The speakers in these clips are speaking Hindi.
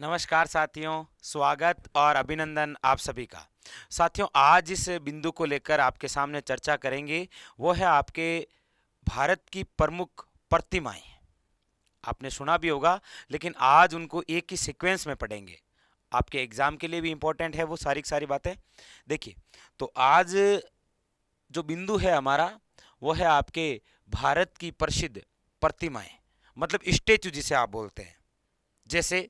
नमस्कार साथियों, स्वागत और अभिनंदन आप सभी का। साथियों, आज इस बिंदु को लेकर आपके सामने चर्चा करेंगे, वो है आपके भारत की प्रमुख प्रतिमाएं। आपने सुना भी होगा, लेकिन आज उनको एक ही सीक्वेंस में पढ़ेंगे। आपके एग्जाम के लिए भी इम्पोर्टेंट है वो सारी की सारी बातें। देखिए, तो आज जो बिंदु है हमारा, वो है आपके भारत की प्रसिद्ध प्रतिमाएं, मतलब स्टेचू जिसे आप बोलते हैं। जैसे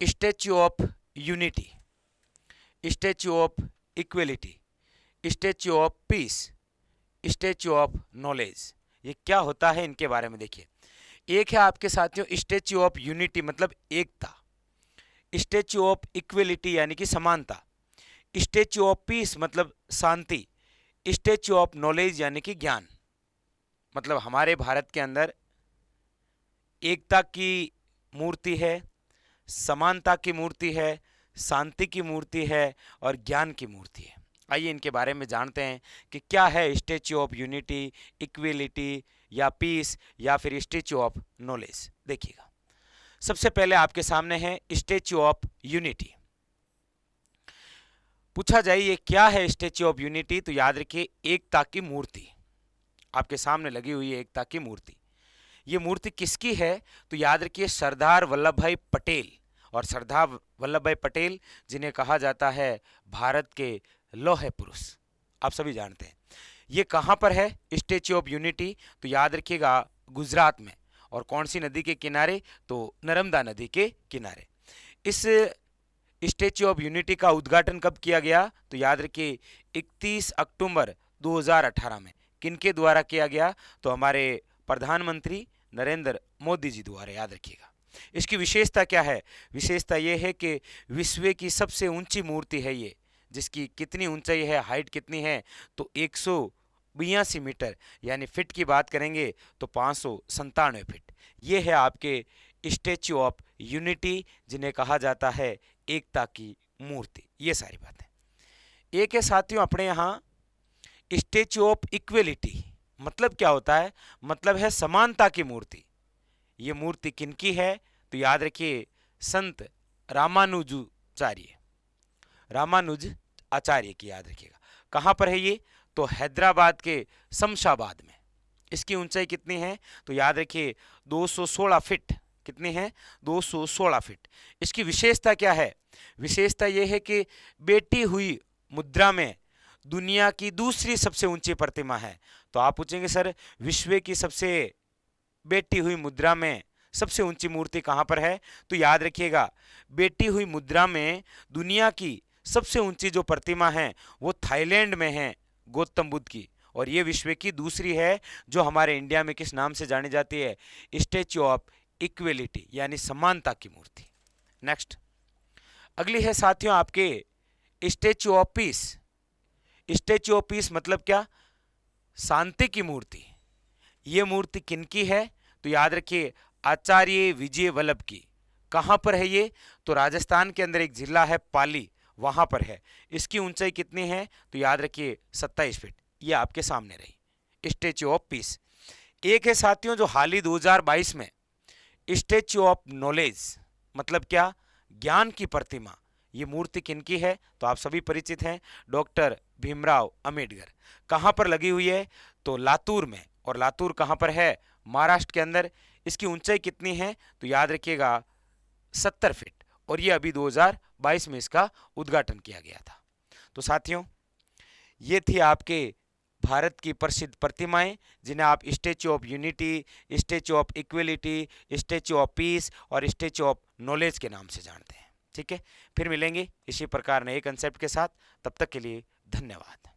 statue of unity, statue of equality, statue of peace, statue of knowledge. ये क्या होता है, इनके बारे में देखिए। एक है आपके साथियों स्टैच्यू ऑफ यूनिटी मतलब एकता, स्टैच्यू ऑफ इक्वलिटी यानी कि समानता, स्टैच्यू ऑफ पीस मतलब शांति, स्टैच्यू ऑफ नॉलेज यानी कि ज्ञान। मतलब हमारे भारत के अंदर एकता की मूर्ति है, समानता की मूर्ति है, शांति की मूर्ति है और ज्ञान की मूर्ति है। आइए इनके बारे में जानते हैं कि क्या है स्टैच्यू ऑफ यूनिटी, इक्वलिटी या पीस या फिर स्टैच्यू ऑफ नॉलेज। देखिएगा, सबसे पहले आपके सामने है स्टैच्यू ऑफ यूनिटी। पूछा जाए ये क्या है स्टैच्यू ऑफ यूनिटी, तो याद रखिए एकता की मूर्ति। आपके सामने लगी हुई है एकता की मूर्ति। ये मूर्ति किसकी है, तो याद रखिए सरदार वल्लभ भाई पटेल। और सरदार वल्लभ भाई पटेल जिन्हें कहा जाता है भारत के लौह पुरुष, आप सभी जानते हैं। ये कहाँ पर है स्टैच्यू ऑफ यूनिटी, तो याद रखिएगा गुजरात में। और कौन सी नदी के किनारे, तो नर्मदा नदी के किनारे। इस स्टैच्यू ऑफ यूनिटी का उद्घाटन कब किया गया, तो याद रखिए 31 अक्टूबर 2018 में। किनके द्वारा किया गया, तो हमारे प्रधानमंत्री नरेंद्र मोदी जी द्वारा, याद रखिएगा। इसकी विशेषता क्या है, विशेषता यह है कि विश्व की सबसे ऊंची मूर्ति है ये, जिसकी कितनी ऊंचाई है, हाइट कितनी है, तो 182 मीटर, यानी फिट की बात करेंगे तो 597 फिट। ये है आपके स्टैच्यू ऑफ यूनिटी, जिन्हें कहा जाता है एकता की मूर्ति। ये सारी बातें। एक है साथियों अपने यहाँ स्टैच्यू ऑफ इक्वलिटी। मतलब क्या होता है, मतलब है समानता की मूर्ति। ये मूर्ति किनकी है, तो याद रखिए संत रामानुजाचार्य, रामानुज आचार्य की, याद रखिएगा। कहाँ पर है ये, तो हैदराबाद के शमशाबाद में। इसकी ऊंचाई कितनी है, तो याद रखिए 216 फीट। कितनी है, 216 फीट। इसकी विशेषता क्या है, विशेषता यह है कि बैठी हुई मुद्रा में दुनिया की दूसरी सबसे ऊंची प्रतिमा है। तो आप पूछेंगे सर विश्व की सबसे बैठी हुई मुद्रा में सबसे ऊंची मूर्ति कहां पर है, तो याद रखिएगा बैठी हुई मुद्रा में दुनिया की सबसे ऊंची जो प्रतिमा है वो थाईलैंड में है, गौतम बुद्ध की। और ये विश्व की दूसरी है, जो हमारे इंडिया में किस नाम से जानी जाती है, स्टैच्यू ऑफ इक्वलिटी यानी समानता की मूर्ति। नेक्स्ट, अगली है साथियों आपके statue of peace. Statue of peace मतलब क्या, शांति की मूर्ति। ये मूर्ति किनकी है, तो याद रखिए आचार्य विजय वल्लभ की। कहाँ पर है ये, तो राजस्थान के अंदर एक जिला है पाली, वहां पर है। इसकी ऊंचाई कितनी है, तो याद रखिए 27 फीट। ये आपके सामने रही स्टैच्यू ऑफ पीस। एक है साथियों जो हाल ही 2022 में स्टैच्यू ऑफ नॉलेज, मतलब क्या, ज्ञान की प्रतिमा। ये मूर्ति किनकी है, तो आप सभी परिचित हैं, डॉक्टर भीमराव अंबेडकर। कहाँ पर लगी हुई है, तो लातूर में। और लातूर कहाँ पर है, महाराष्ट्र के अंदर। इसकी ऊंचाई कितनी है, तो याद रखिएगा 70 फीट। और ये अभी 2022 में इसका उद्घाटन किया गया था। तो साथियों, ये थी आपके भारत की प्रसिद्ध प्रतिमाएं, जिन्हें आप statue of unity, statue of equality, statue of peace और स्टैच्यू ऑफ नॉलेज के नाम से जानते हैं। ठीक है, फिर मिलेंगे इसी प्रकार नए कंसेप्ट के साथ। तब तक के लिए धन्यवाद।